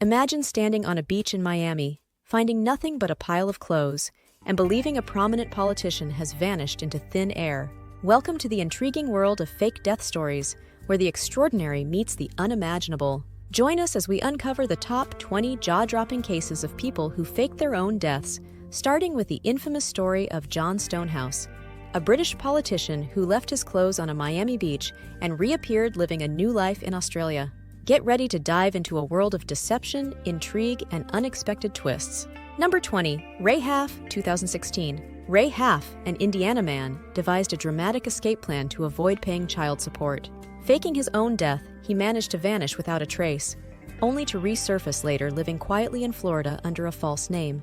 Imagine standing on a beach in Miami, finding nothing but a pile of clothes, and believing a prominent politician has vanished into thin air. Welcome to the intriguing world of fake death stories, where the extraordinary meets the unimaginable. Join us as we uncover the top 20 jaw-dropping cases of people who faked their own deaths, starting with the infamous story of John Stonehouse, a British politician who left his clothes on a Miami beach and reappeared living a new life in Australia. Get ready to dive into a world of deception, intrigue, and unexpected twists. Number 20. Ray Haff, 2016. Ray Haff, an Indiana man, devised a dramatic escape plan to avoid paying child support. Faking his own death, he managed to vanish without a trace, only to resurface later living quietly in Florida under a false name.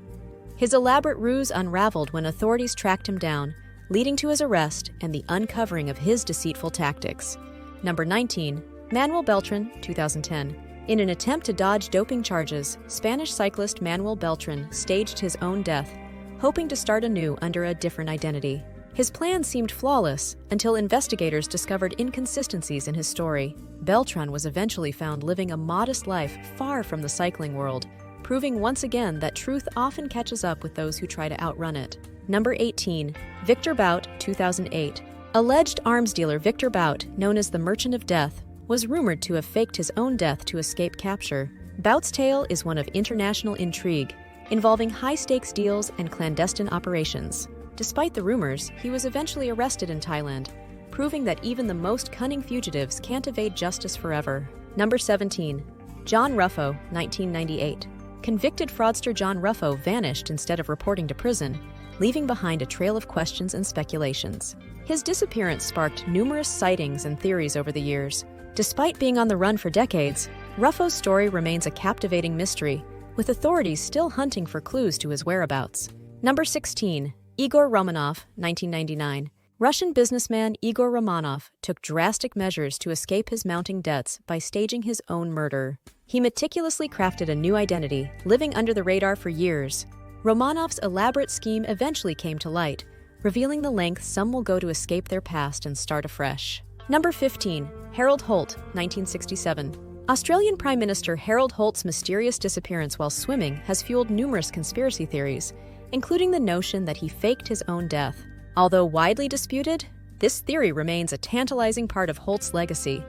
His elaborate ruse unraveled when authorities tracked him down, leading to his arrest and the uncovering of his deceitful tactics. Number 19. Manuel Beltran, 2010. In an attempt to dodge doping charges, Spanish cyclist Manuel Beltran staged his own death, hoping to start anew under a different identity. His plan seemed flawless until investigators discovered inconsistencies in his story. Beltran was eventually found living a modest life far from the cycling world, proving once again that truth often catches up with those who try to outrun it. Number 18. Viktor Bout, 2008. Alleged arms dealer Viktor Bout, known as the Merchant of Death, was rumored to have faked his own death to escape capture. Bout's tale is one of international intrigue, involving high-stakes deals and clandestine operations. Despite the rumors, he was eventually arrested in Thailand, proving that even the most cunning fugitives can't evade justice forever. Number 17. John Ruffo, 1998. Convicted fraudster John Ruffo vanished instead of reporting to prison, leaving behind a trail of questions and speculations. His disappearance sparked numerous sightings and theories over the years. Despite being on the run for decades, Ruffo's story remains a captivating mystery, with authorities still hunting for clues to his whereabouts. Number 16. Igor Romanov, 1999. Russian businessman Igor Romanov took drastic measures to escape his mounting debts by staging his own murder. He meticulously crafted a new identity, living under the radar for years. Romanov's elaborate scheme eventually came to light, revealing the lengths some will go to escape their past and start afresh. Number 15. Harold Holt, 1967. Australian Prime Minister Harold Holt's mysterious disappearance while swimming has fueled numerous conspiracy theories, including the notion that he faked his own death. Although widely disputed, this theory remains a tantalizing part of Holt's legacy.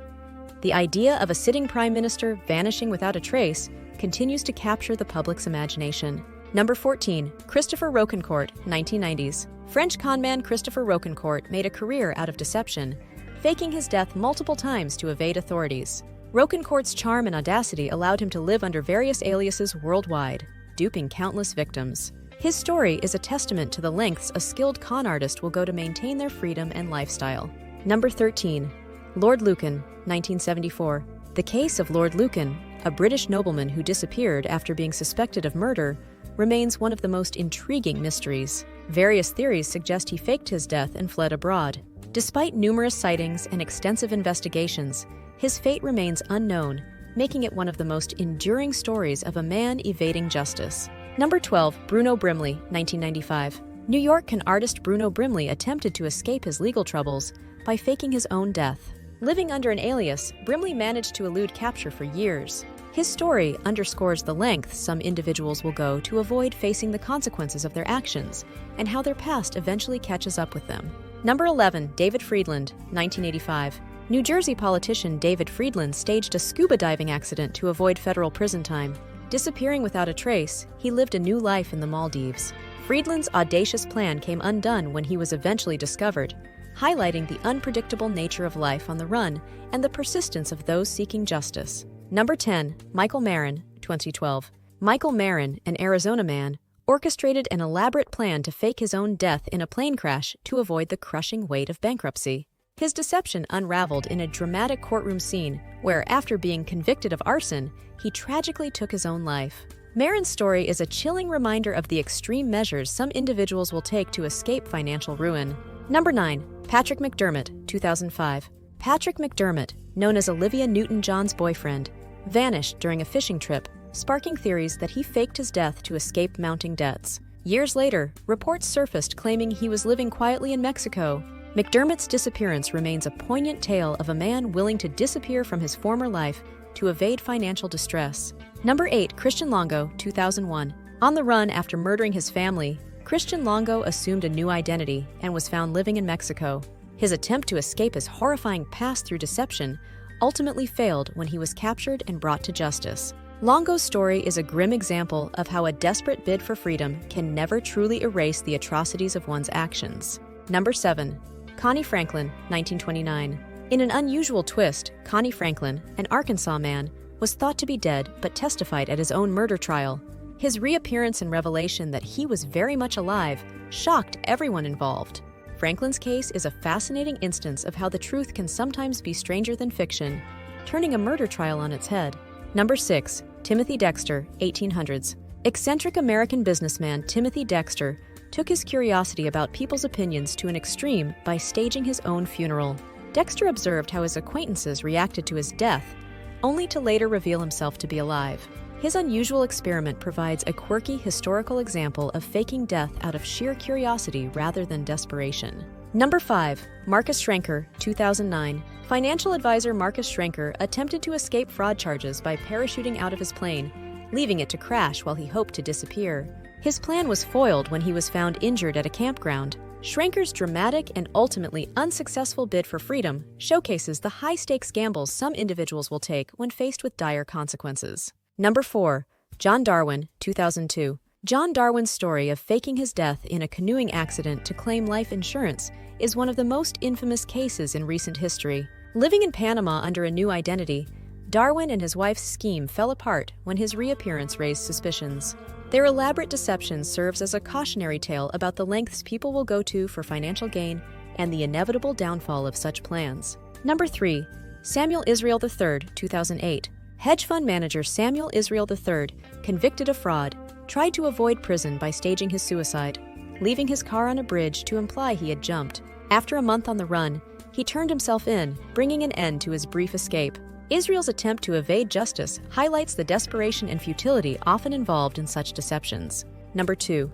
The idea of a sitting prime minister vanishing without a trace continues to capture the public's imagination. Number 14. Christopher Rocancourt, 1990s. French conman Christopher Rocancourt made a career out of deception, faking his death multiple times to evade authorities. Rocancourt's charm and audacity allowed him to live under various aliases worldwide, duping countless victims. His story is a testament to the lengths a skilled con artist will go to maintain their freedom and lifestyle. Number 13. Lord Lucan, 1974. The case of Lord Lucan, a British nobleman who disappeared after being suspected of murder, remains one of the most intriguing mysteries. Various theories suggest he faked his death and fled abroad. Despite numerous sightings and extensive investigations, his fate remains unknown, making it one of the most enduring stories of a man evading justice. Number 12. Bruno Brimley, 1995. New York artist Bruno Brimley attempted to escape his legal troubles by faking his own death. Living under an alias, Brimley managed to elude capture for years. His story underscores the lengths some individuals will go to avoid facing the consequences of their actions, and how their past eventually catches up with them. Number 11. David Friedland, 1985. New Jersey politician David Friedland staged a scuba diving accident to avoid federal prison time. Disappearing without a trace, he lived a new life in the Maldives. Friedland's audacious plan came undone when he was eventually discovered, highlighting the unpredictable nature of life on the run and the persistence of those seeking justice. Number 10. Michael Marin, 2012. Michael Marin, an Arizona man, orchestrated an elaborate plan to fake his own death in a plane crash to avoid the crushing weight of bankruptcy. His deception unraveled in a dramatic courtroom scene where, after being convicted of arson, he tragically took his own life. Marin's story is a chilling reminder of the extreme measures some individuals will take to escape financial ruin. Number 9. Patrick McDermott, 2005. Patrick McDermott, known as Olivia Newton-John's boyfriend, vanished during a fishing trip, sparking theories that he faked his death to escape mounting debts. Years later, reports surfaced claiming he was living quietly in Mexico. McDermott's disappearance remains a poignant tale of a man willing to disappear from his former life to evade financial distress. Number 8. Christian Longo, 2001. On the run after murdering his family, Christian Longo assumed a new identity and was found living in Mexico. His attempt to escape his horrifying past through deception ultimately failed when he was captured and brought to justice. Longo's story is a grim example of how a desperate bid for freedom can never truly erase the atrocities of one's actions. Number 7. Connie Franklin, 1929. In an unusual twist, Connie Franklin, an Arkansas man, was thought to be dead but testified at his own murder trial. His reappearance and revelation that he was very much alive shocked everyone involved. Franklin's case is a fascinating instance of how the truth can sometimes be stranger than fiction, turning a murder trial on its head. Number 6. Timothy Dexter, 1800s. Eccentric American businessman Timothy Dexter took his curiosity about people's opinions to an extreme by staging his own funeral. Dexter observed how his acquaintances reacted to his death, only to later reveal himself to be alive. His unusual experiment provides a quirky historical example of faking death out of sheer curiosity rather than desperation. Number 5. Marcus Schrenker, 2009. Financial advisor Marcus Schrenker attempted to escape fraud charges by parachuting out of his plane, leaving it to crash while he hoped to disappear. His plan was foiled when he was found injured at a campground. Schrenker's dramatic and ultimately unsuccessful bid for freedom showcases the high-stakes gambles some individuals will take when faced with dire consequences. Number 4. John Darwin, 2002. John Darwin's story of faking his death in a canoeing accident to claim life insurance is one of the most infamous cases in recent history. Living in Panama under a new identity, Darwin and his wife's scheme fell apart when his reappearance raised suspicions. Their elaborate deception serves as a cautionary tale about the lengths people will go to for financial gain and the inevitable downfall of such plans. Number 3. Samuel Israel III, 2008. Hedge fund manager Samuel Israel III, convicted of fraud, tried to avoid prison by staging his suicide, leaving his car on a bridge to imply he had jumped. After a month on the run, he turned himself in, bringing an end to his brief escape. Israel's attempt to evade justice highlights the desperation and futility often involved in such deceptions. Number 2.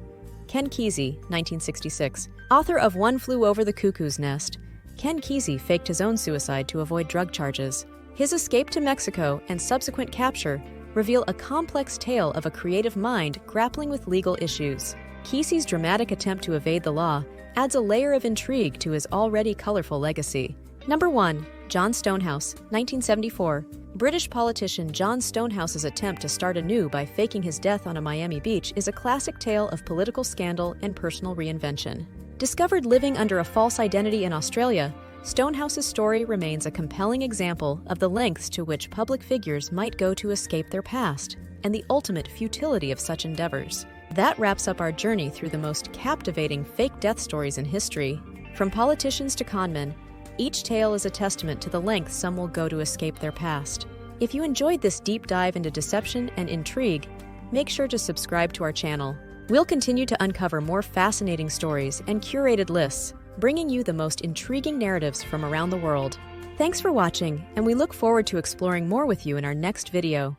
Ken Kesey, 1966. Author of One Flew Over the Cuckoo's Nest, Ken Kesey faked his own suicide to avoid drug charges. His escape to Mexico and subsequent capture reveal a complex tale of a creative mind grappling with legal issues. Kesey's dramatic attempt to evade the law adds a layer of intrigue to his already colorful legacy. Number 1. John Stonehouse, 1974. British politician John Stonehouse's attempt to start anew by faking his death on a Miami beach is a classic tale of political scandal and personal reinvention. Discovered living under a false identity in Australia, Stonehouse's story remains a compelling example of the lengths to which public figures might go to escape their past, and the ultimate futility of such endeavors. That wraps up our journey through the most captivating fake death stories in history. From politicians to conmen, each tale is a testament to the lengths some will go to escape their past. If you enjoyed this deep dive into deception and intrigue, make sure to subscribe to our channel. We'll continue to uncover more fascinating stories and curated lists, bringing you the most intriguing narratives from around the world. Thanks for watching, and we look forward to exploring more with you in our next video.